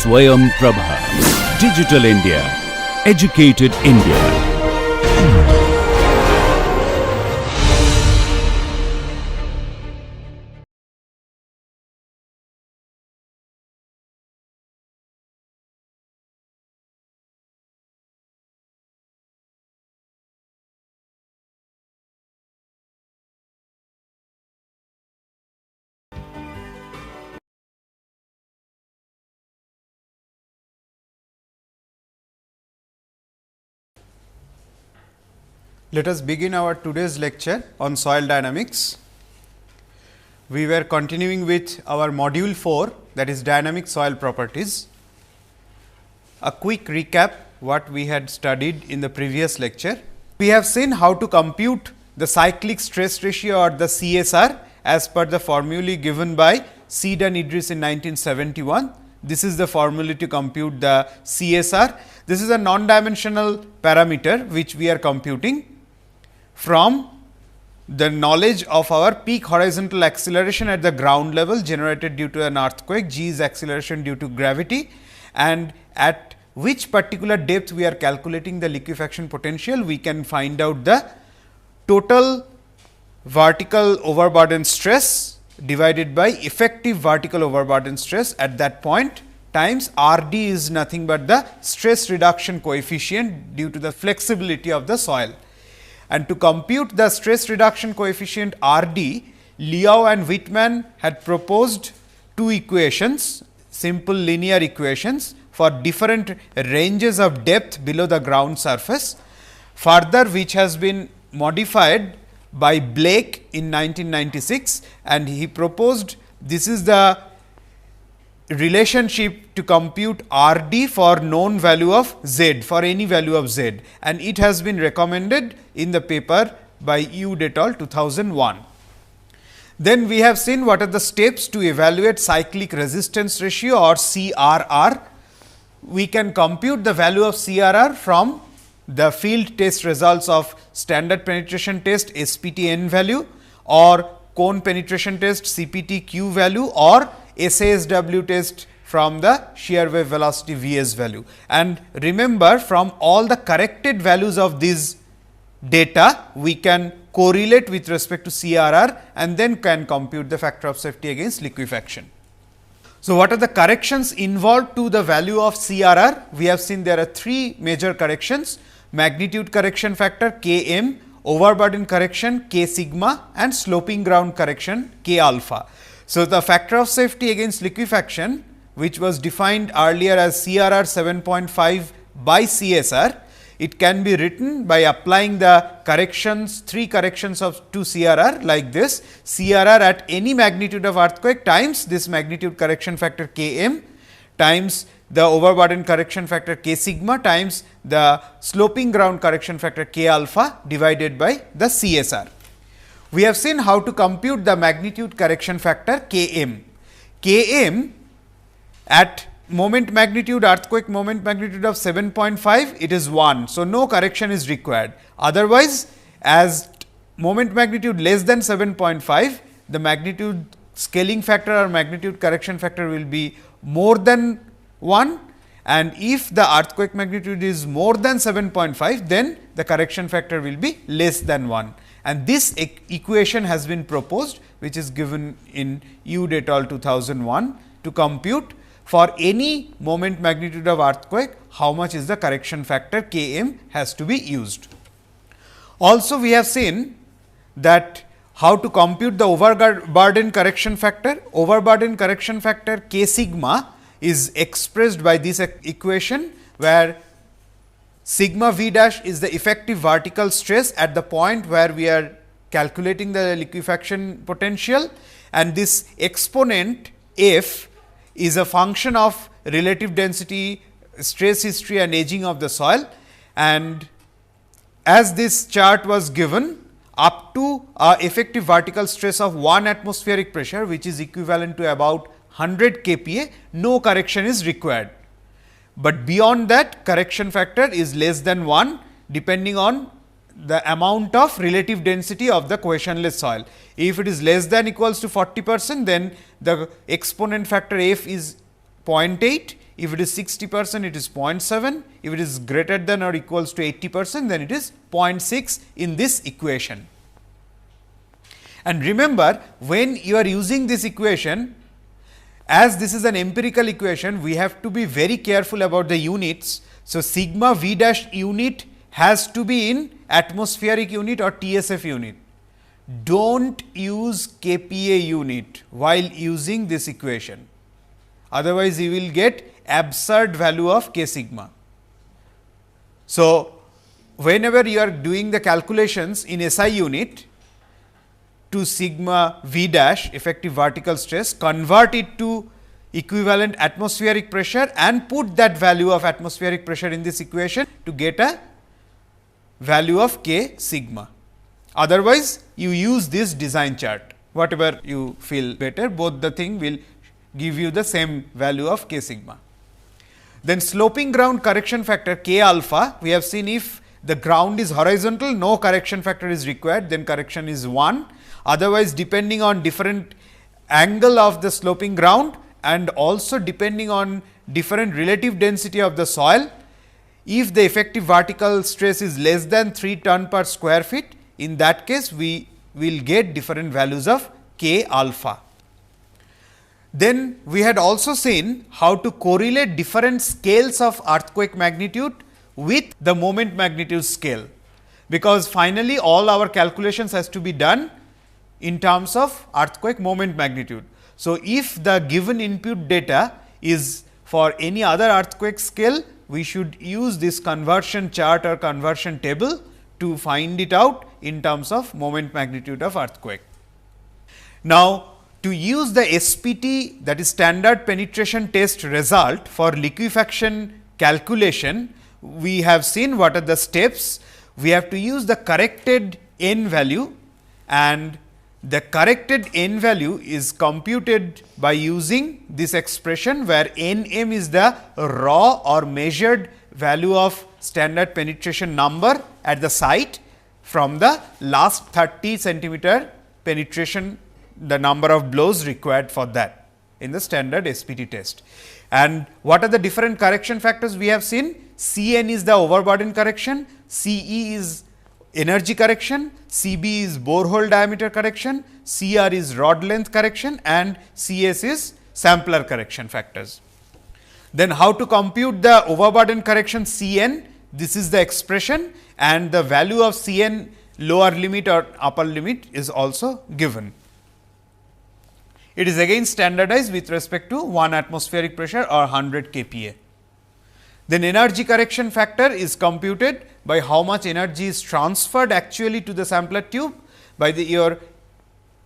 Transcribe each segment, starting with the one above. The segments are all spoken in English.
Swayam Prabha. Digital India. Educated India. Let us begin our today's lecture on soil dynamics. We were continuing with our module 4, that is dynamic soil properties. A quick recap what we had studied in the previous lecture. We have seen how to compute the cyclic stress ratio or the CSR as per the formulae given by Seed and Idris in 1971. This is the formula to compute the CSR. This is a non-dimensional parameter which we are computing from the knowledge of our peak horizontal acceleration at the ground level generated due to an earthquake. G is acceleration due to gravity, and at which particular depth we are calculating the liquefaction potential, we can find out the total vertical overburden stress divided by effective vertical overburden stress at that point times R d is nothing but the stress reduction coefficient due to the flexibility of the soil. And to compute the stress reduction coefficient R d, Liao and Whitman had proposed two equations, simple linear equations for different ranges of depth below the ground surface. Further, which has been modified by Blake in 1996, and he proposed this is the relationship to compute R d for known value of z, for any value of z, and it has been recommended in the paper by Yu et al. 2001. Then we have seen what are the steps to evaluate cyclic resistance ratio or CRR. We can compute the value of CRR from the field test results of standard penetration test SPT n value, or cone penetration test CPT q value, or SASW test from the shear wave velocity Vs value. And remember, from all the corrected values of these data, we can correlate with respect to CRR and then can compute the factor of safety against liquefaction. So, what are the corrections involved to the value of CRR? We have seen there are three major corrections: magnitude correction factor Km, overburden correction K sigma, and sloping ground correction K alpha. So, the factor of safety against liquefaction, which was defined earlier as CRR 7.5 by CSR, it can be written by applying the corrections, three corrections of to CRR like this: CRR at any magnitude of earthquake times this magnitude correction factor Km times the overburden correction factor K sigma times the sloping ground correction factor K alpha divided by the CSR. We have seen how to compute the magnitude correction factor Km. Km at moment magnitude, earthquake moment magnitude of 7.5, it is 1. So, no correction is required. Otherwise, as moment magnitude less than 7.5, the magnitude scaling factor or magnitude correction factor will be more than 1, and if the earthquake magnitude is more than 7.5, then the correction factor will be less than 1. And this equation has been proposed, which is given in Yu et al. 2001 to compute for any moment magnitude of earthquake how much is the correction factor Km has to be used. Also, we have seen that how to compute the overburden correction factor. Overburden correction factor K sigma is expressed by this equation, where sigma V dash is the effective vertical stress at the point where we are calculating the liquefaction potential, and this exponent F is a function of relative density, stress history and aging of the soil. And as this chart was given, up to effective vertical stress of 1 atmospheric pressure, which is equivalent to about 100 kPa, no correction is required. But beyond that, correction factor is less than 1, depending on the amount of relative density of the cohesionless soil. If it is less than equals to 40%, then the exponent factor F is 0.8. If it is 60%, it is 0.7. If it is greater than or equals to 80%, then it is 0.6 in this equation. And remember, when you are using this equation, as this is an empirical equation, we have to be very careful about the units. So, sigma V dash unit has to be in atmospheric unit or TSF unit. Do not use kPa unit while using this equation. Otherwise, you will get absurd value of k sigma. So, whenever you are doing the calculations in SI unit to sigma V dash effective vertical stress, convert it to equivalent atmospheric pressure and put that value of atmospheric pressure in this equation to get a value of k sigma. Otherwise, you use this design chart, whatever you feel better, both the thing will give you the same value of k sigma. Then sloping ground correction factor k alpha, we have seen if the ground is horizontal, no correction factor is required, then correction is 1. Otherwise, depending on different angle of the sloping ground and also depending on different relative density of the soil, if the effective vertical stress is less than 3 ton per square feet, in that case we will get different values of k alpha. Then we had also seen how to correlate different scales of earthquake magnitude with the moment magnitude scale, because finally all our calculations has to be done in terms of earthquake moment magnitude. So, if the given input data is for any other earthquake scale, we should use this conversion chart or conversion table to find it out in terms of moment magnitude of earthquake. Now, to use the SPT, that is standard penetration test result for liquefaction calculation, we have seen what are the steps. We have to use the corrected n value, and the corrected n value is computed by using this expression, where Nm is the raw or measured value of standard penetration number at the site from the last 30 centimeter penetration, the number of blows required for that in the standard SPT test. And what are the different correction factors we have seen? Cn is the overburden correction, Ce is energy correction, Cb is borehole diameter correction, Cr is rod length correction, and Cs is sampler correction factors. Then how to compute the overburden correction Cn? This is the expression, and the value of Cn lower limit or upper limit is also given. It is again standardized with respect to 1 atmospheric pressure or 100 kPa. Then energy correction factor is computed by how much energy is transferred actually to the sampler tube by your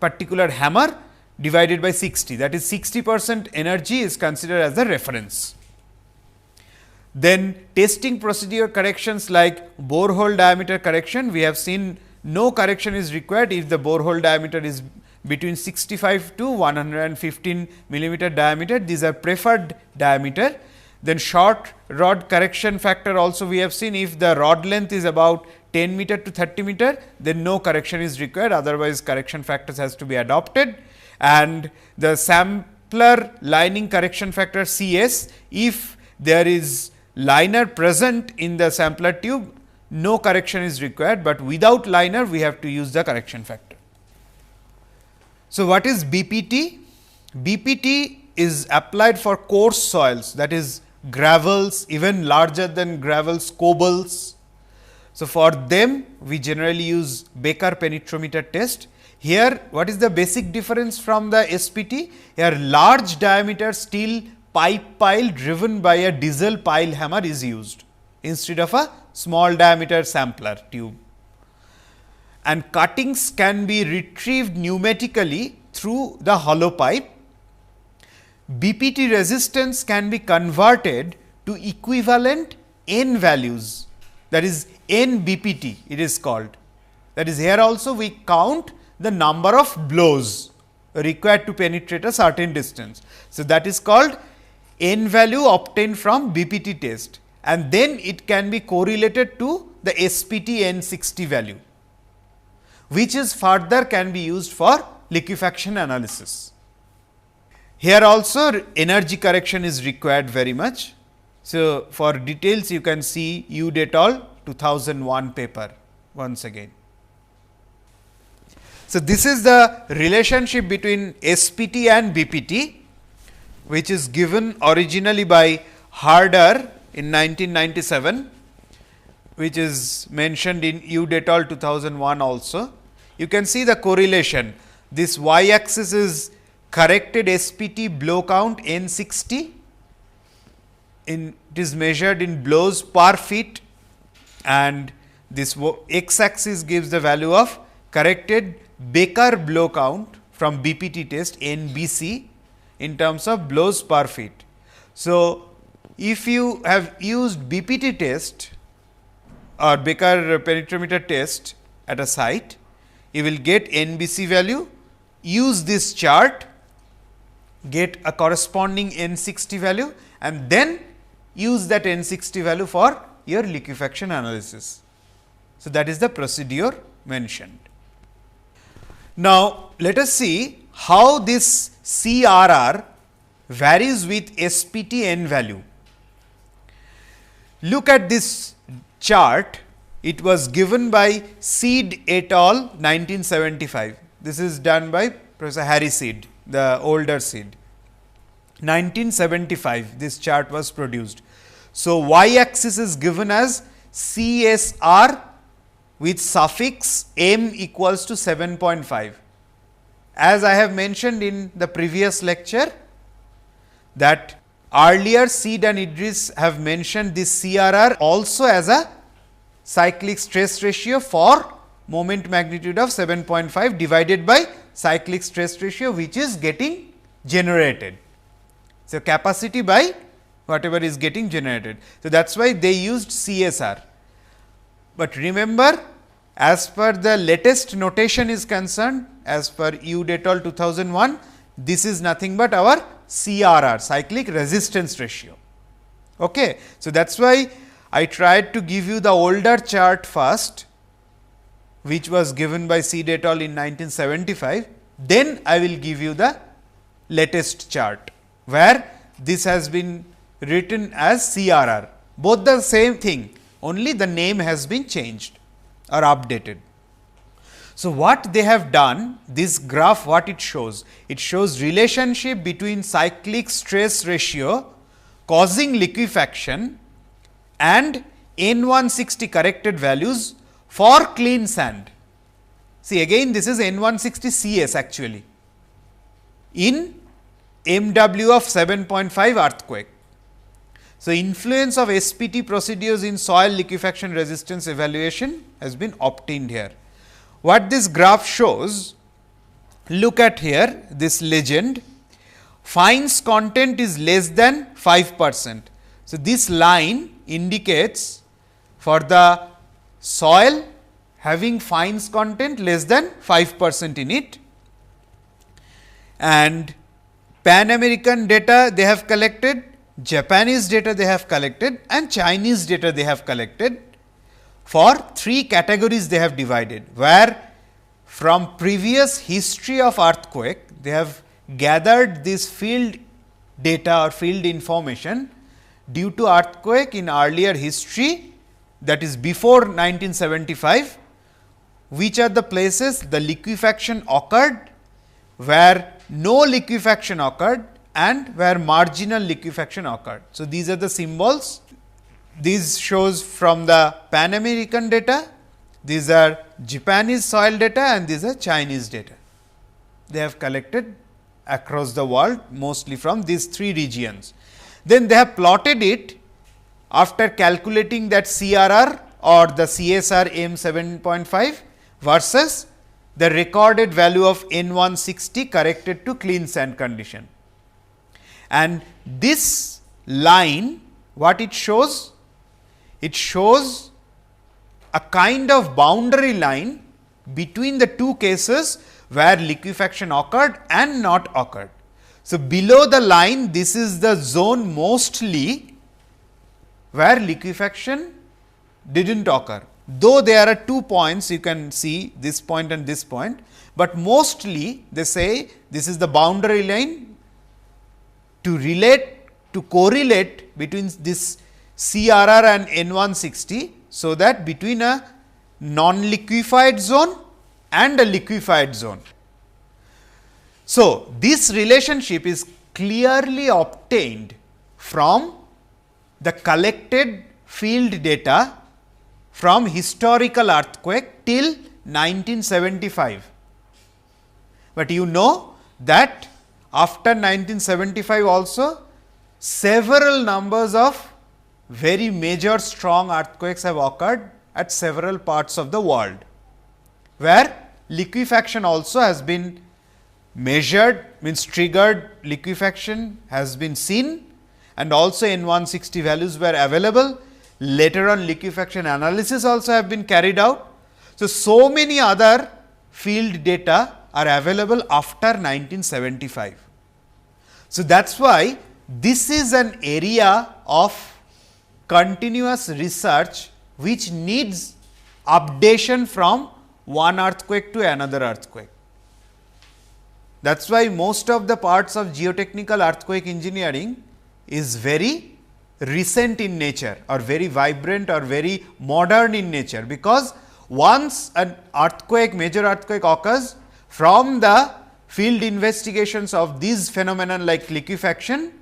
particular hammer divided by 60, that is 60% energy is considered as the reference. Then testing procedure corrections like borehole diameter correction, we have seen no correction is required if the borehole diameter is between 65 to 115 millimeter diameter. These are preferred diameter. Then short rod correction factor also we have seen, if the rod length is about 10 meter to 30 meter, then no correction is required, otherwise correction factors has to be adopted. And the sampler lining correction factor Cs, if there is liner present in the sampler tube, no correction is required, but without liner we have to use the correction factor. So, what is BPT? BPT is applied for coarse soils, that is gravels, even larger than gravels, cobbles. So, for them we generally use Becker penetrometer test. Here what is the basic difference from the SPT? Here large diameter steel pipe pile driven by a diesel pile hammer is used instead of a small diameter sampler tube. And cuttings can be retrieved pneumatically through the hollow pipe. BPT resistance can be converted to equivalent N values, that is N BPT it is called. That is, here also we count the number of blows required to penetrate a certain distance. So, that is called N value obtained from BPT test, and then it can be correlated to the SPT N60 value, which is further can be used for liquefaction analysis. Here also energy correction is required very much. So, for details you can see Ude et al. 2001 paper once again. So, this is the relationship between SPT and BPT, which is given originally by Harder in 1997, which is mentioned in Ude et al. 2001 also. You can see the correlation. This y axis is corrected SPT blow count N60, it is measured in blows per feet, and this x axis gives the value of corrected Becker blow count from BPT test NBC in terms of blows per feet. So, if you have used BPT test or Becker penetrometer test at a site, you will get NBC value, use this chart, get a corresponding N60 value, and then use that N60 value for your liquefaction analysis. So, that is the procedure mentioned. Now, let us see how this CRR varies with SPT n value. Look at this chart, it was given by Seed et al. 1975. This is done by Professor Harry Seed, the older Seed. 1975 this chart was produced. So, y axis is given as CSR with suffix m equals to 7.5. As I have mentioned in the previous lecture, that earlier Seed and Idris have mentioned this CRR also as a cyclic stress ratio for moment magnitude of 7.5 divided by cyclic stress ratio, which is getting generated. So, capacity by whatever is getting generated. So, that is why they used CSR. But remember, as per the latest notation is concerned, as per Ude et al. 2001, this is nothing but our CRR, cyclic resistance ratio. Okay. So, that is why I tried to give you the older chart first, which was given by Seed et al. In 1975, then I will give you the latest chart, where this has been written as CRR, both the same thing, only the name has been changed or updated. So, what they have done, this graph what it shows? It shows relationship between cyclic stress ratio causing liquefaction and N160 corrected values for clean sand. See, again this is N160 CS actually in MW of 7.5 earthquake. So, influence of SPT procedures in soil liquefaction resistance evaluation has been obtained here. What this graph shows, look at here this legend, fines content is less than 5%. So, this line indicates for the soil having fines content less than 5% in it, and Pan American data they have collected, Japanese data they have collected, and Chinese data they have collected. For 3 categories they have divided, where from previous history of earthquake they have gathered this field data or field information due to earthquake in earlier history, that is before 1975, which are the places the liquefaction occurred, where no liquefaction occurred, and where marginal liquefaction occurred. So, these are the symbols. These shows from the Pan American data, these are Japanese soil data, and these are Chinese data. They have collected across the world, mostly from these 3 regions. Then they have plotted it after calculating that CRR or the CSR M 7.5 versus the recorded value of N160 corrected to clean sand condition. And this line, what it shows? It shows a kind of boundary line between the 2 cases where liquefaction occurred and not occurred. So, below the line, this is the zone mostly where liquefaction did not occur, though there are 2 points, you can see this point and this point, but mostly they say this is the boundary line to correlate between this CRR and N160, so that between a non-liquefied zone and a liquefied zone. So, this relationship is clearly obtained from the collected field data from historical earthquake till 1975. But you know that after 1975 also several numbers of very major strong earthquakes have occurred at several parts of the world, where liquefaction also has been measured, means triggered liquefaction has been seen, and also N160 values were available. Later on liquefaction analysis also have been carried out. So many other field data are available after 1975. So, that is why this is an area of continuous research which needs updation from one earthquake to another earthquake. That is why most of the parts of geotechnical earthquake engineering is very recent in nature or very vibrant or very modern in nature, because once an earthquake, major earthquake occurs, from the field investigations of these phenomena like liquefaction,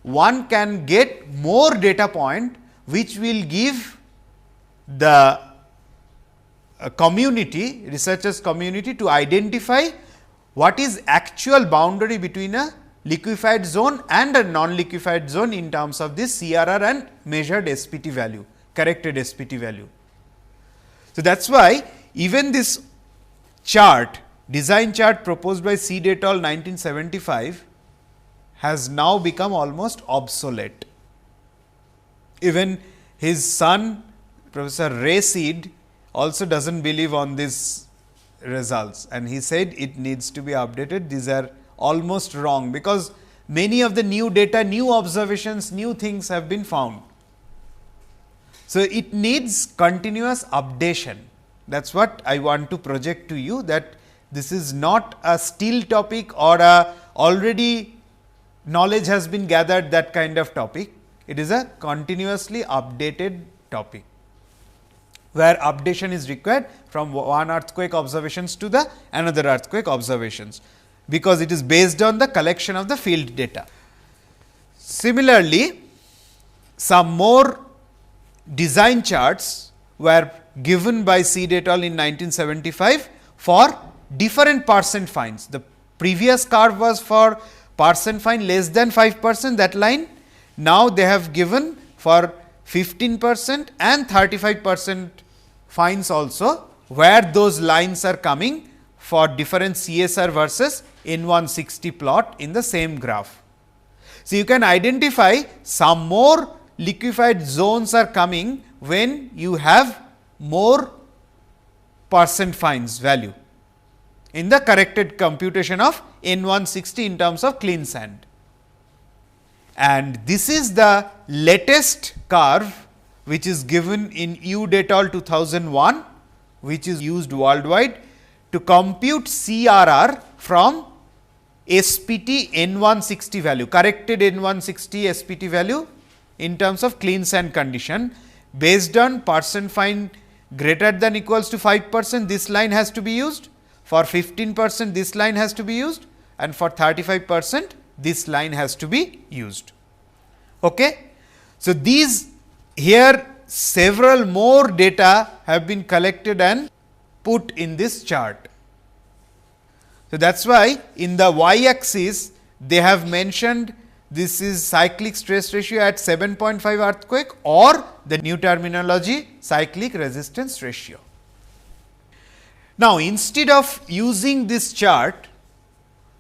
one can get more data point which will give the community, researchers community, to identify what is actual boundary between a liquefied zone and a non-liquefied zone in terms of this CRR and measured SPT value, corrected SPT value. So, that is why even this chart, design chart proposed by Seed et al. 1975 has now become almost obsolete. Even his son Professor Ray Seed also does not believe on these results, and he said it needs to be updated. These are almost wrong, because many of the new data, new observations, new things have been found. So, it needs continuous updation. That is what I want to project to you, that this is not a still topic or a already knowledge has been gathered, that kind of topic. It is a continuously updated topic, where updation is required from one earthquake observations to the another earthquake observations, because it is based on the collection of the field data. Similarly, some more design charts were given by Seed et al. In 1975 for different percent fines. The previous curve was for percent fine less than 5%, that line. Now, they have given for 15% and 35% fines also, where those lines are coming for different CSR versus N160 plot in the same graph. So, you can identify some more liquefied zones are coming when you have more percent fines value in the corrected computation of N160 in terms of clean sand. And this is the latest curve which is given in Ude et al. 2001, which is used worldwide to compute CRR from SPT N160 value, corrected N160 SPT value in terms of clean sand condition, based on percent fine greater than equals to 5%, this line has to be used, for 15% this line has to be used, and for 35% this line has to be used. Okay. So, these here several more data have been collected and put in this chart. So, that is why in the y axis they have mentioned this is cyclic stress ratio at 7.5 earthquake, or the new terminology cyclic resistance ratio. Now, instead of using this chart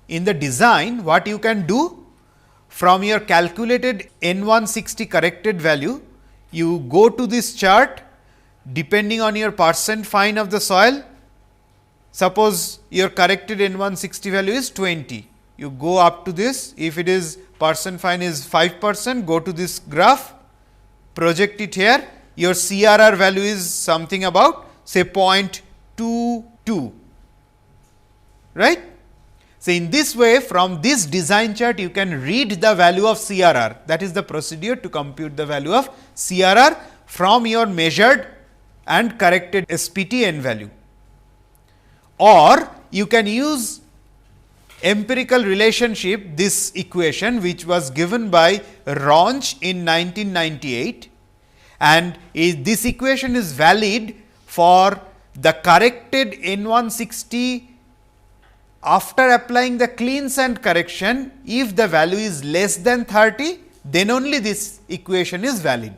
in the design, what you can do, from your calculated N160 corrected value, you go to this chart depending on your percent fine of the soil. Suppose your corrected N160 value is 20, you go up to this. If it is percent fine is 5%, go to this graph, project it here. Your CRR value is something about say 0.22, right. So, in this way, from this design chart you can read the value of CRR, that is the procedure to compute the value of CRR from your measured and corrected SPT n value. Or you can use empirical relationship, this equation which was given by Raunch in 1998, and this equation is valid for the corrected N160 after applying the clean sand correction. If the value is less than 30, then only this equation is valid.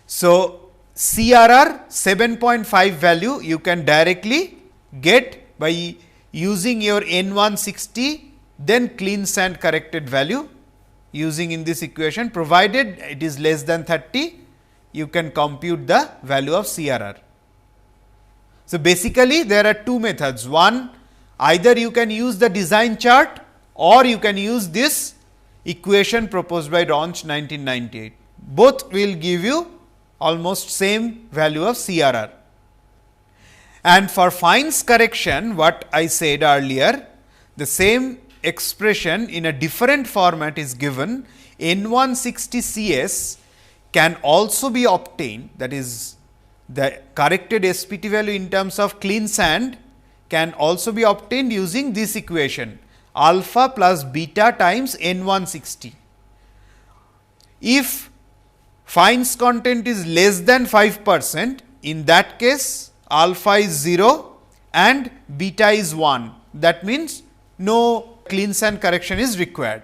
So, CRR 7.5 value you can directly get by using your N160 then clean sand corrected value using in this equation, provided it is less than 30, you can compute the value of CRR. So, basically there are two methods. One, either you can use the design chart or you can use this equation proposed by Raunch 1998. Both will give you almost same value of CRR. And for fines correction, what I said earlier, the same expression in a different format is given. N160 CS can also be obtained, that is the corrected SPT value in terms of clean sand can also be obtained using this equation, alpha plus beta times N160. If fines content is less than 5%, in that case alpha is 0 and beta is 1. That means, no clean sand correction is required.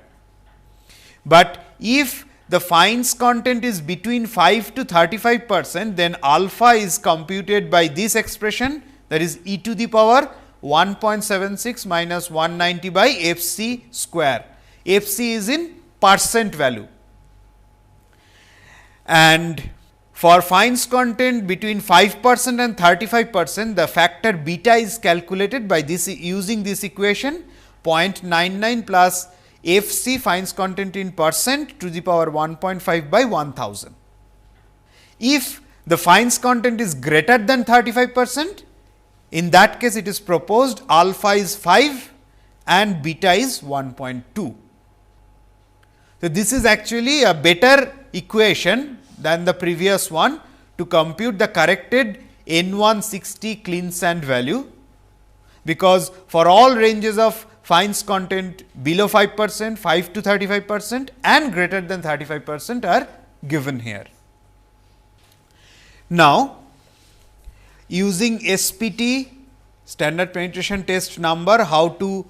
But if the fines content is between 5 to 35%, then alpha is computed by this expression, that is e to the power 1.76 minus 190 by Fc square. Fc is in percent value. And for fines content between 5% and 35%, the factor beta is calculated by this using this equation 0.99 plus Fc fines content in percent to the power 1.5 by 1000. If the fines content is greater than 35%, in that case it is proposed alpha is 5 and beta is 1.2. So, this is actually a better equation than the previous one to compute the corrected N160 clean sand value, because for all ranges of fines content below 5%, 5 to 35% and greater than 35% are given here. Now, using SPT, standard penetration test number, how to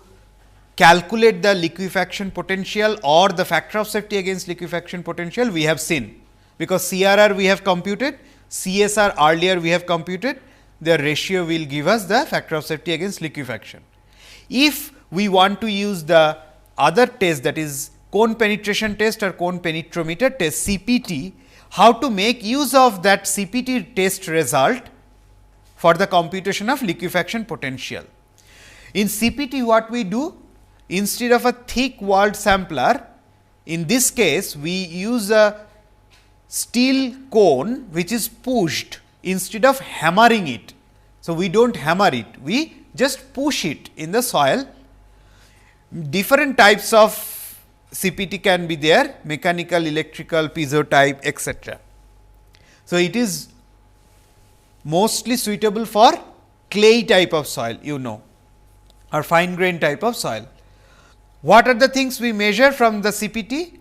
calculate the liquefaction potential or the factor of safety against liquefaction potential we have seen, because CRR we have computed, CSR earlier we have computed, their ratio will give us the factor of safety against liquefaction. If we want to use the other test, that is cone penetration test or cone penetrometer test, CPT, how to make use of that CPT test result for the computation of liquefaction potential. In CPT what we do, instead of a thick walled sampler, in this case we use a steel cone which is pushed instead of hammering it. So, we do not hammer it, we just push it in the soil. Different types of CPT can be there, mechanical, electrical, piezo type, etc. So, it is mostly suitable for clay type of soil, or fine grain type of soil. What are the things we measure from the CPT?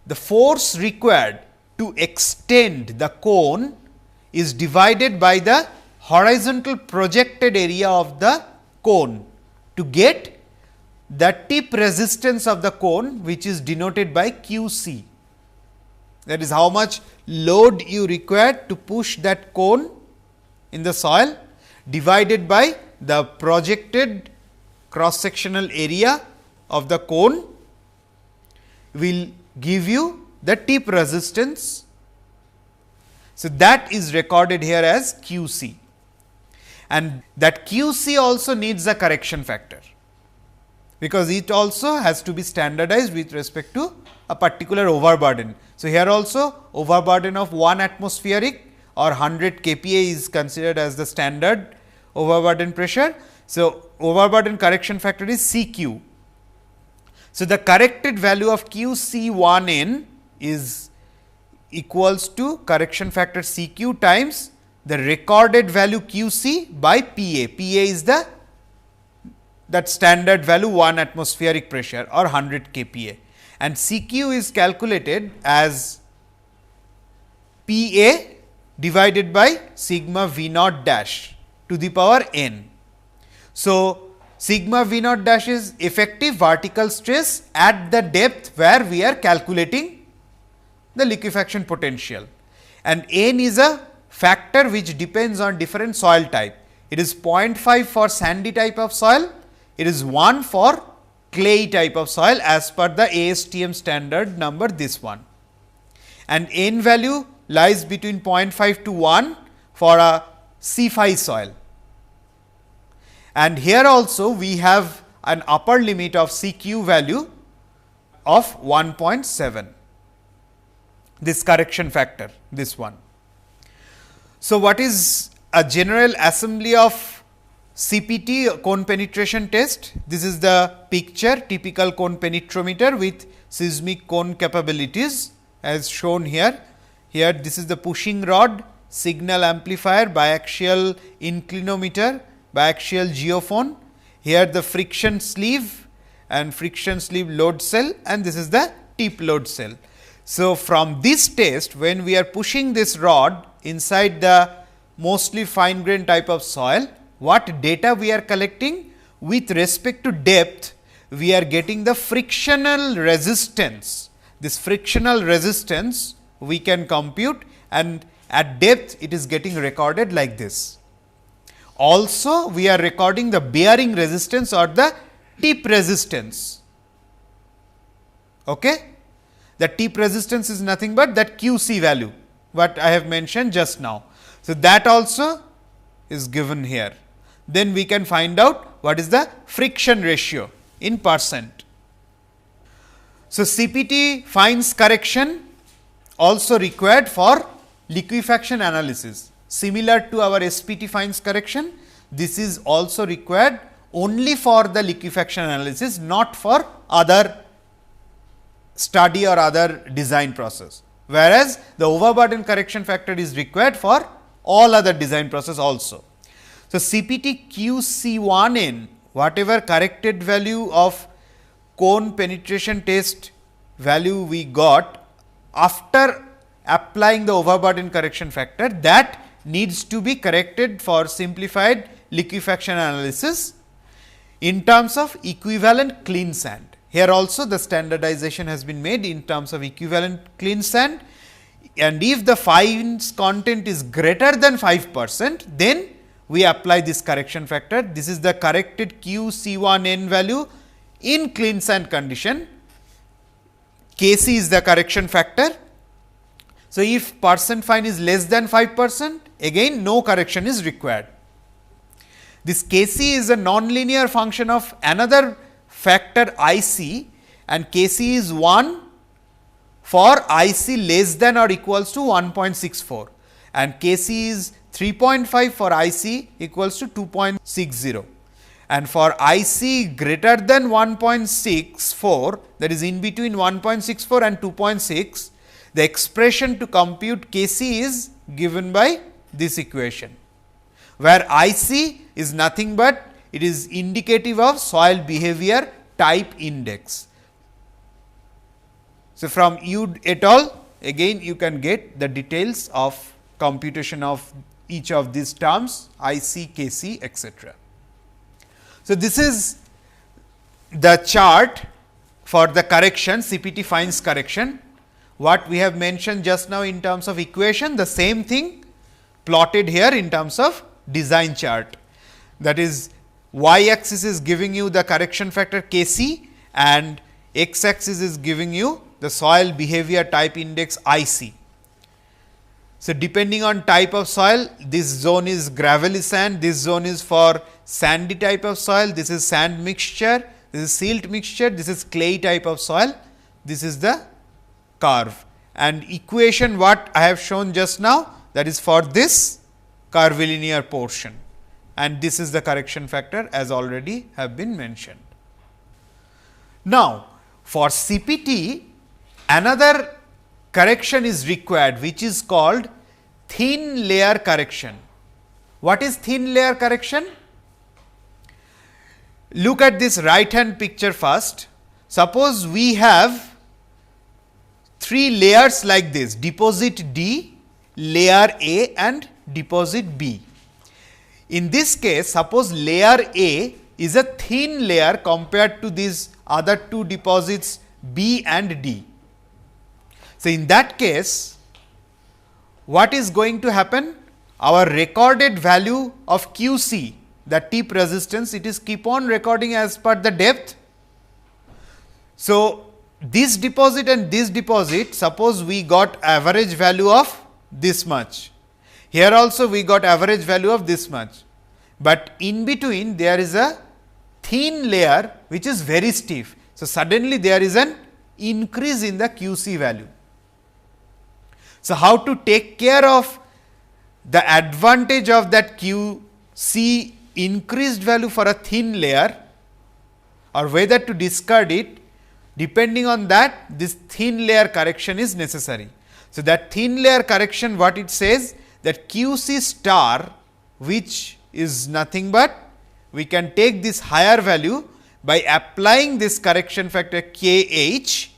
The force required to extend the cone is divided by the horizontal projected area of the cone to get the tip resistance of the cone, which is denoted by QC. That is how much load you require to push that cone in the soil, divided by the projected cross sectional area of the cone will give you the tip resistance. So, that is recorded here as QC, and that QC also needs a correction factor, because it also has to be standardized with respect to a particular overburden. So, here also overburden of 1 atmospheric or 100 kPa is considered as the standard overburden pressure. So, overburden correction factor is CQ. So, the corrected value of QC1n is equals to correction factor CQ times the recorded value QC by PA. PA is that standard value 1 atmospheric pressure or 100 kPa, and CQ is calculated as PA divided by sigma V naught dash to the power n. So, sigma V naught dash is effective vertical stress at the depth where we are calculating the liquefaction potential, and n is a factor which depends on different soil type. It is 0.5 for sandy type of soil, it is 1 for clay type of soil as per the ASTM standard number, this one, and n value lies between 0.5 to 1 for a C5 soil. And here also we have an upper limit of CQ value of 1.7, this correction factor, this one. So, what is a general assembly of CPT, cone penetration test? This is the picture, typical cone penetrometer with seismic cone capabilities as shown here. Here this is the pushing rod, signal amplifier, biaxial inclinometer, biaxial geophone. Here the friction sleeve and friction sleeve load cell, and this is the tip load cell. So, from this test, when we are pushing this rod inside the mostly fine grained type of soil, what data we are collecting? With respect to depth, we are getting the frictional resistance. This frictional resistance we can compute, and at depth it is getting recorded like this. Also, we are recording the bearing resistance or the tip resistance. Okay? The tip resistance is nothing but that QC value, what I have mentioned just now. So, that also is given here. Then we can find out what is the friction ratio in percent. So, CPT fines correction also required for liquefaction analysis. Similar to our SPT fines correction, this is also required only for the liquefaction analysis, not for other study or other design process, whereas the overburden correction factor is required for all other design process also. So, CPT QC1n, whatever corrected value of cone penetration test value we got after applying the overburden correction factor, that needs to be corrected for simplified liquefaction analysis in terms of equivalent clean sand. Here also the standardization has been made in terms of equivalent clean sand, and if the fines content is greater than 5%, then we apply this correction factor. This is the corrected QC1n value in clean sand condition. Kc is the correction factor. So, if percent fine is less than 5%, again no correction is required. This Kc is a nonlinear function of another factor Ic, and Kc is 1 for Ic less than or equals to 1.64, and Kc is 3.5 for Ic equals to 2.60, and for Ic greater than 1.64, that is in between 1.64 and 2.6, the expression to compute Kc is given by this equation, where Ic is nothing but it is indicative of soil behavior type index. So, from Yu et al, again you can get the details of computation of each of these terms Ic, Kc, etc. So, this is the chart for the correction, CPT fines correction. What we have mentioned just now in terms of equation, the same thing plotted here in terms of design chart. That is, y axis is giving you the correction factor Kc, and x axis is giving you the soil behavior type index Ic. So, depending on type of soil, this zone is gravelly sand, this zone is for sandy type of soil, this is sand mixture, this is silt mixture, this is clay type of soil, this is the curve, and equation what I have shown just now, that is for this curvilinear portion. and this is the correction factor as already have been mentioned. Now, for CPT, another correction is required, which is called thin layer correction. What is thin layer correction? Look at this right hand picture first. Suppose we have 3 layers like this: deposit D, layer A and deposit B. In this case, suppose layer A is a thin layer compared to these other 2 deposits B and D. So, in that case, what is going to happen? Our recorded value of QC, the tip resistance, it is keep on recording as per the depth. So, this deposit and this deposit, suppose we got average value of this much. Here also we got average value of this much, but in between there is a thin layer which is very stiff. So, suddenly there is an increase in the QC value. So, how to take care of the advantage of that QC increased value for a thin layer, or whether to discard it, depending on that this thin layer correction is necessary. So, that thin layer correction, what it says, that QC star, which is nothing but we can take this higher value by applying this correction factor KH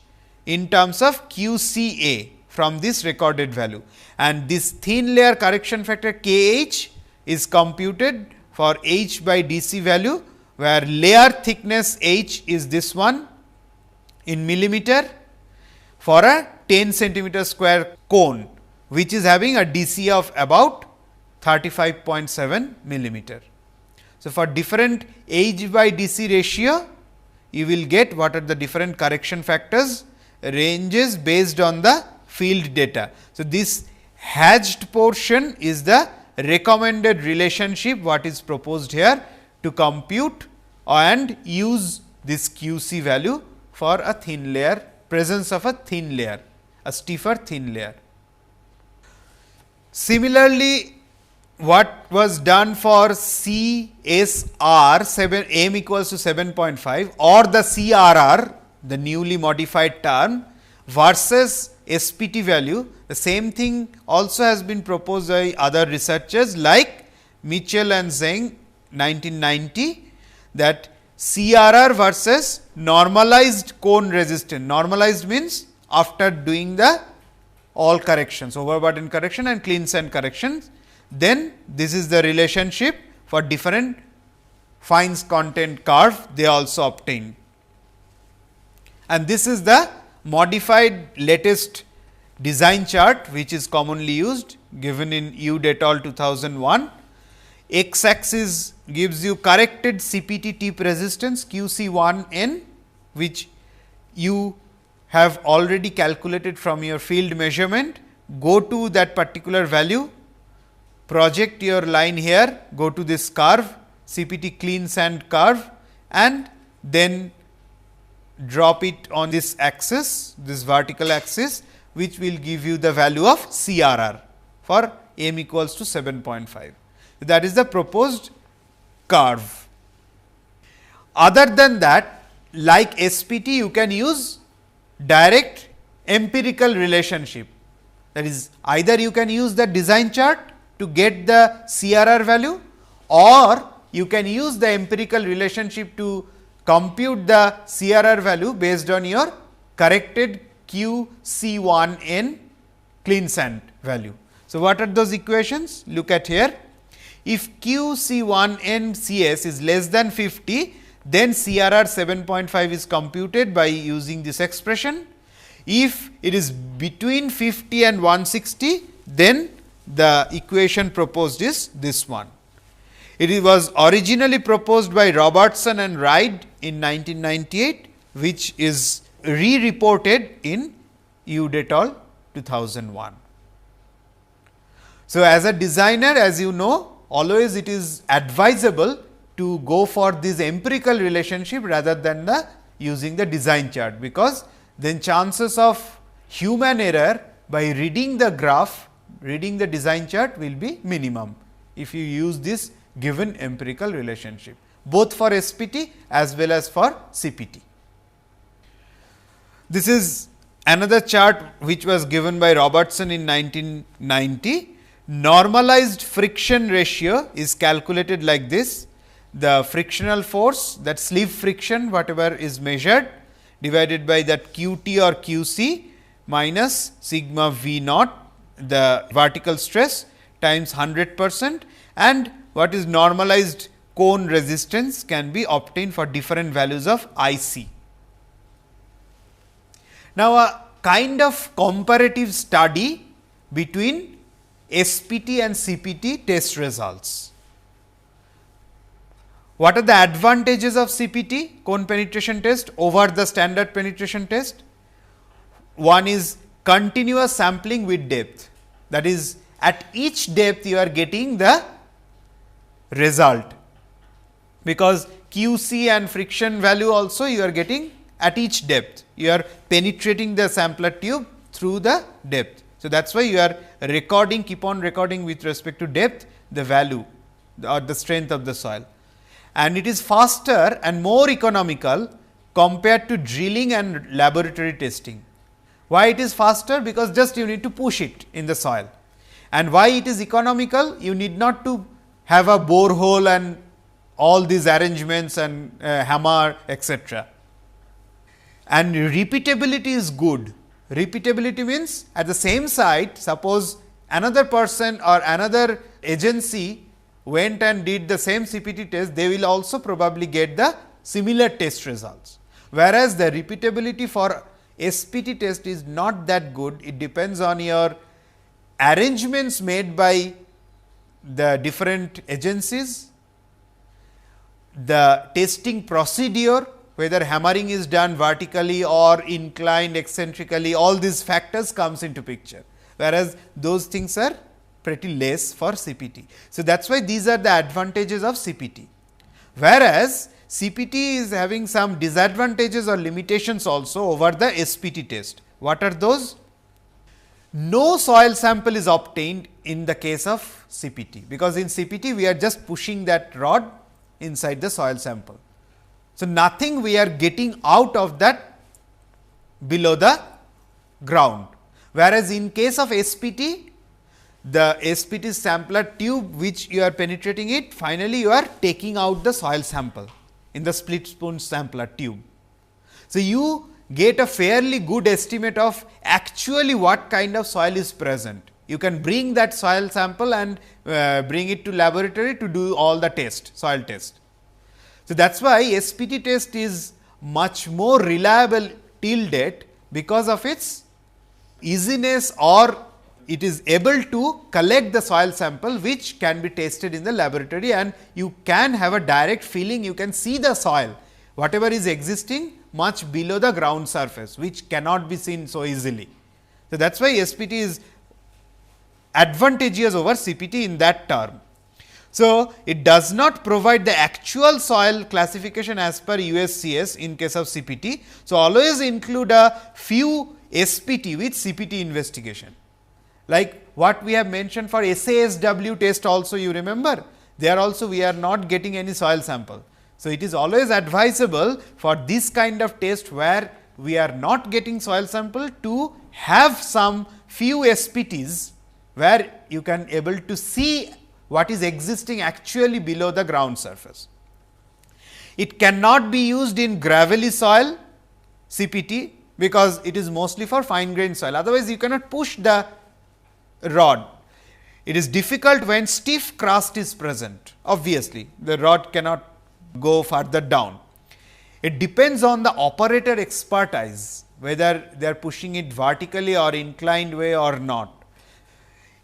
in terms of QCA from this recorded value, and this thin layer correction factor KH is computed for H by DC value, where layer thickness H is this one in millimeter for a 10 centimeter square cone, which is having a DC of about 35.7 millimeter. So, for different H by DC ratio, you will get what are the different correction factors ranges based on the field data. So, this hatched portion is the recommended relationship what is proposed here to compute and use this QC value for a thin layer, presence of a thin layer, a stiffer thin layer. Similarly, what was done for CSR 7 m equals to 7.5 or the CRR, the newly modified term, versus SPT value, the same thing also has been proposed by other researchers like Mitchell and Zheng 1990, that CRR versus normalized cone resistance. Normalized means after doing the all corrections, overburden correction and clean sand corrections, then this is the relationship for different fines content curve they also obtained. And this is the modified latest design chart which is commonly used, given in U et al 2001. X axis gives you corrected CPT tip resistance QC1N, which you have already calculated from your field measurement. Go to that particular value, project your line here, go to this curve, CPT clean sand curve, and then drop it on this axis, this vertical axis, which will give you the value of CRR for m equals to 7.5. That is the proposed curve. Other than that, like SPT, you can use direct empirical relationship. That is, either you can use the design chart to get the CRR value, or you can use the empirical relationship to compute the CRR value based on your corrected QC1N clean sand value. So, what are those equations? Look at here. If QC1N CS is less than 50, then CRR 7.5 is computed by using this expression. If it is between 50 and 160, then the equation proposed is this one. It was originally proposed by Robertson and Reid in 1998, which is re-reported in U et al 2001. So, as a designer, as you know, always it is advisable to go for this empirical relationship rather than the using the design chart, because then chances of human error by reading the graph, reading the design chart will be minimum if you use this given empirical relationship, both for SPT as well as for CPT. This is another chart which was given by Robertson in 1990. Normalized friction ratio is calculated like this: the frictional force, that sleeve friction whatever is measured, divided by that QT or QC minus sigma V naught, the vertical stress, times 100%, and what is normalized cone resistance can be obtained for different values of IC. Now, a kind of comparative study between SPT and CPT test results. What are the advantages of CPT, cone penetration test, over the standard penetration test? One is continuous sampling with depth, that is, at each depth you are getting the result, because QC and friction value also you are getting at each depth, you are penetrating the sampler tube through the depth. So, that is why you are recording, keep on recording with respect to depth the value or the strength of the soil, and it is faster and more economical compared to drilling and laboratory testing. Why it is faster? Because just you need to push it in the soil. And why it is economical? You need not to have a borehole and all these arrangements and hammer, etc. And repeatability is good. Repeatability means at the same site, suppose another person or another agency went and did the same CPT test, they will also probably get the similar test results. Whereas, the repeatability for SPT test is not that good. It depends on your arrangements made by the different agencies, the testing procedure, whether hammering is done vertically or inclined eccentrically, all these factors comes into picture, whereas those things are pretty less for CPT. So, that is why these are the advantages of CPT, whereas CPT is having some disadvantages or limitations also over the SPT test. What are those? No soil sample is obtained in the case of CPT, because in CPT we are just pushing that rod inside the soil sample. So, nothing we are getting out of that below the ground, whereas in case of SPT, the SPT sampler tube which you are penetrating it, finally you are taking out the soil sample in the split spoon sampler tube. So, you get a fairly good estimate of actually what kind of soil is present. You can bring that soil sample and bring it to laboratory to do all the test, soil test. So, that is why SPT test is much more reliable till date, because of its easiness, or it is able to collect the soil sample which can be tested in the laboratory, and you can have a direct feeling, you can see the soil whatever is existing much below the ground surface, which cannot be seen so easily. So, that is why SPT is advantageous over CPT in that term. So, it does not provide the actual soil classification as per USCS in case of CPT. So, always include a few SPT with CPT investigation, like what we have mentioned for SASW test also, you remember, there also we are not getting any soil sample. So, it is always advisable for this kind of test where we are not getting soil sample to have some few SPTs where you can able to see what is existing actually below the ground surface. It cannot be used in gravelly soil CPT, because it is mostly for fine grained soil, otherwise you cannot push the rod. It is difficult when stiff crust is present, obviously the rod cannot go further down. It depends on the operator expertise, whether they are pushing it vertically or inclined way or not.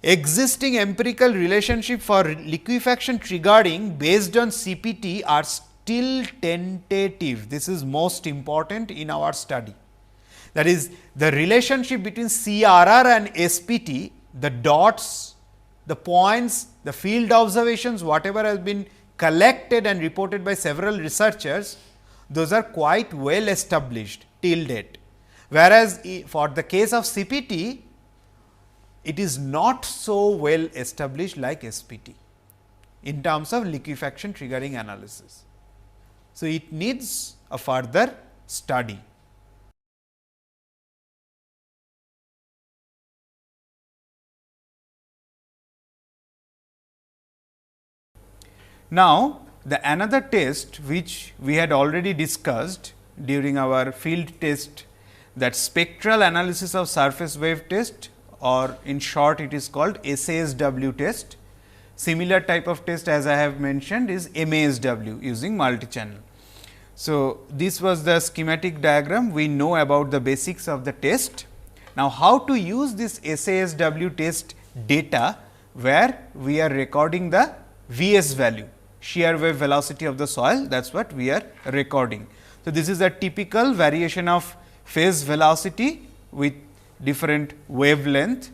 Existing empirical relationship for liquefaction triggering based on CPT are still tentative. This is most important in our study. That is, the relationship between CRR and SPT, the dots, the points, the field observations, whatever has been collected and reported by several researchers, those are quite well established till date. Whereas, for the case of CPT, it is not so well established like SPT. in terms of liquefaction triggering analysis. So, it needs a further study. Now, the another test which we had already discussed during our field test, that spectral analysis of surface wave test, or in short it is called SASW test. Similar type of test, as I have mentioned, is MASW using multi-channel. So, this was the schematic diagram. We know about the basics of the test. Now, how to use this SASW test data, where we are recording the Vs value, shear wave velocity of the soil, that is what we are recording. So, this is a typical variation of phase velocity with different wavelength.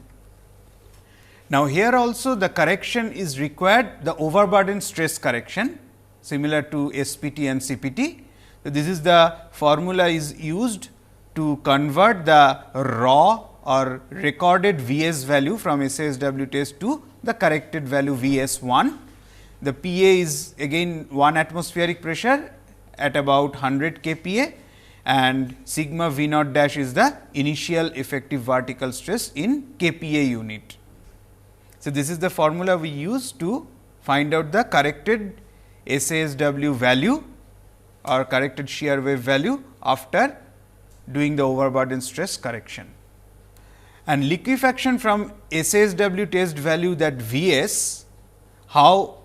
Now, here also the correction is required, the overburden stress correction, similar to SPT and CPT. So, this is the formula is used to convert the raw or recorded Vs value from SASW test to the corrected value Vs1. The Pa is again 1 atmospheric pressure at about 100 kPa, and sigma V naught dash is the initial effective vertical stress in kPa unit. So, this is the formula we use to find out the corrected SASW value or corrected shear wave value after doing the overburden stress correction. And liquefaction from SASW test value, that Vs, how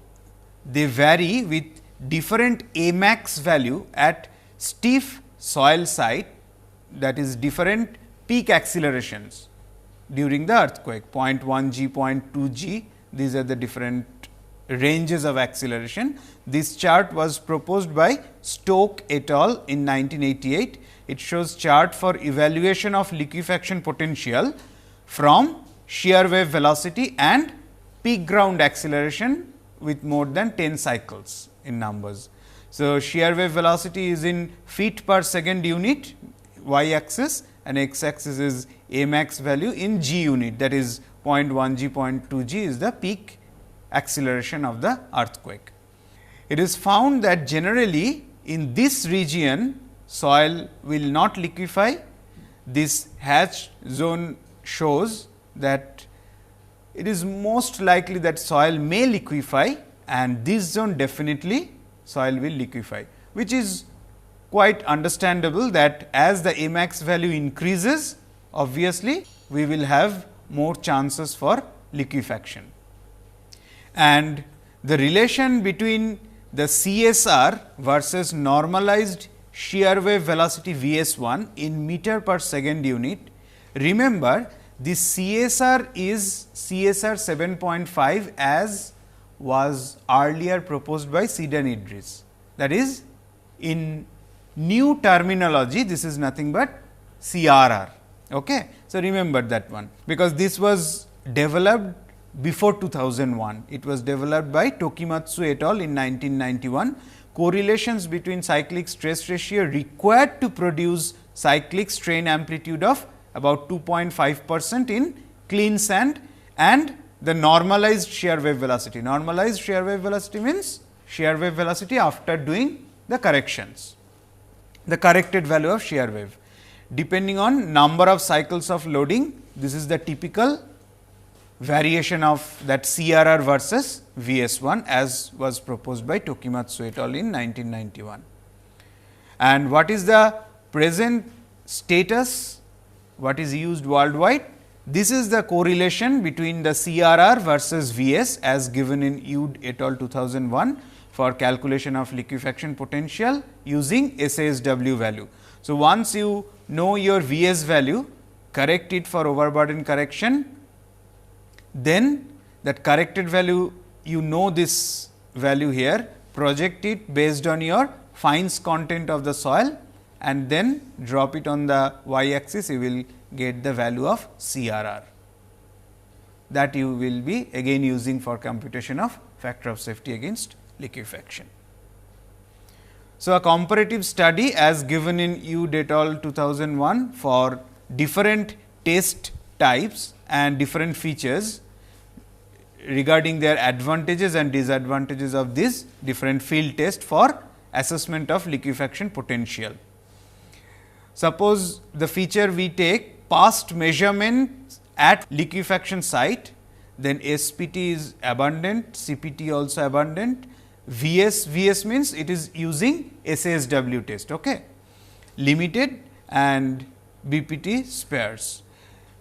they vary with different Amax value at stiff soil site, that is different peak accelerations during the earthquake, 0.1 g, 0.2 g, these are the different ranges of acceleration. This chart was proposed by Stoke et al. In 1988. It shows chart for evaluation of liquefaction potential from shear wave velocity and peak ground acceleration with more than 10 cycles in numbers. So, shear wave velocity is in feet per second unit y axis, and x axis is Amax value in g unit, that is 0.1 g, 0.2 g is the peak acceleration of the earthquake. It is found that generally in this region soil will not liquefy. This hatched zone shows that it is most likely that soil may liquefy, and this zone definitely soil will liquefy, which is quite understandable that as the Amax value increases, obviously we will have more chances for liquefaction. And the relation between the CSR versus normalized shear wave velocity Vs1 in meter per second unit, remember this CSR is CSR 7.5 as was earlier proposed by Sid and Idris. That is, in new terminology, this is nothing but CRR. Okay. So, remember that one, because this was developed before 2001. It was developed by Tokimatsu et al. In 1991. Correlations between cyclic stress ratio required to produce cyclic strain amplitude of about 2.5% in clean sand, and the normalized shear wave velocity. Normalized shear wave velocity means shear wave velocity after doing the corrections, the corrected value of shear wave. Depending on number of cycles of loading, this is the typical variation of that CRR versus Vs1 as was proposed by Tokimatsu et al. In 1991. And what is the present status? What is used worldwide? This is the correlation between the CRR versus Vs as given in Ude et al. 2001 for calculation of liquefaction potential using SASW value. So, once you know your Vs value, correct it for overburden correction, then that corrected value, you know this value here, project it based on your fines content of the soil, and then drop it on the y axis, you will get the value of CRR, that you will be again using for computation of factor of safety against liquefaction. So, a comparative study as given in Ude et al. 2001 for different test types and different features regarding their advantages and disadvantages of these different field tests for assessment of liquefaction potential. Suppose the feature we take past measurements at liquefaction site, then SPT is abundant, CPT also abundant, VS means it is using SASW test, okay, limited, and BPT spares.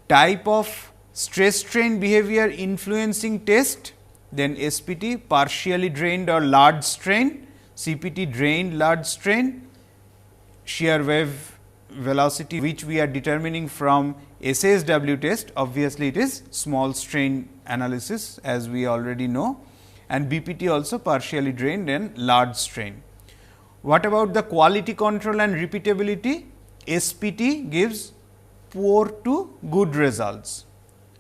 Type of stress strain behavior influencing test, then SPT partially drained or large strain, CPT drained large strain, shear wave velocity which we are determining from SASW test, obviously it is small strain analysis as we already know, and BPT also partially drained and large strain. What about the quality control and repeatability? SPT gives poor to good results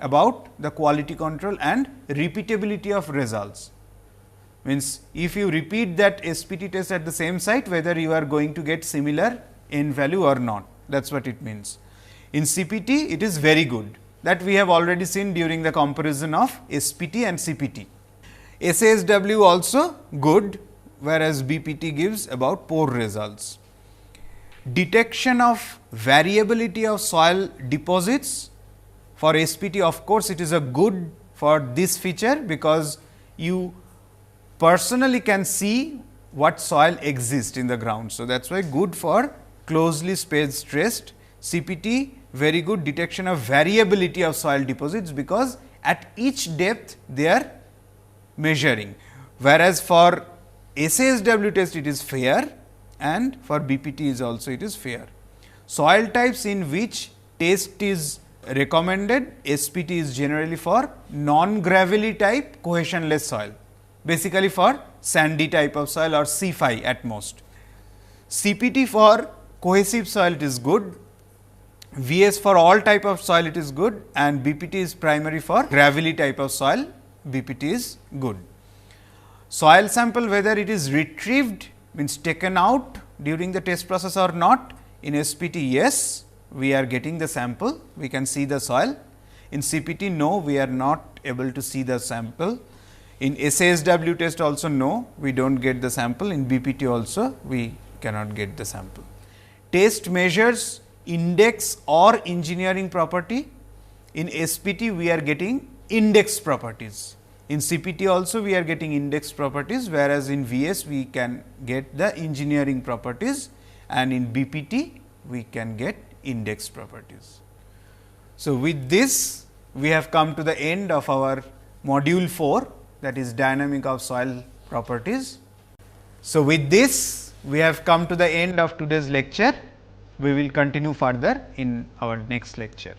about the quality control and repeatability of results. Means if you repeat that SPT test at the same site, whether you are going to get similar n value or not, that is what it means. In CPT it is very good, that we have already seen during the comparison of SPT and CPT. SASW also good, whereas BPT gives about poor results. Detection of variability of soil deposits for SPT, of course, it is a good for this feature, because you personally can see what soil exists in the ground. So, that is why good for closely spaced stressed. CPT very good detection of variability of soil deposits, because at each depth they are measuring, whereas for SASW test it is fair, and for BPT is also it is fair. Soil types in which test is recommended, SPT is generally for non-gravelly type cohesionless soil, basically for sandy type of soil or C5 at most. CPT for cohesive soil it is good, VS for all type of soil it is good, and BPT is primary for gravelly type of soil, BPT is good. Soil sample, whether it is retrieved, means taken out during the test process or not. In SPT, yes, we are getting the sample, we can see the soil. In CPT, no, we are not able to see the sample. In SASW test also, no, we do not get the sample. In BPT also, we cannot get the sample. Test measures index or engineering property. In SPT, we are getting index properties. In CPT also we are getting index properties, whereas in VS we can get the engineering properties, and in BPT we can get index properties. So, with this we have come to the end of our module 4, that is dynamic of soil properties. So, with this we have come to the end of today's lecture. We will continue further in our next lecture.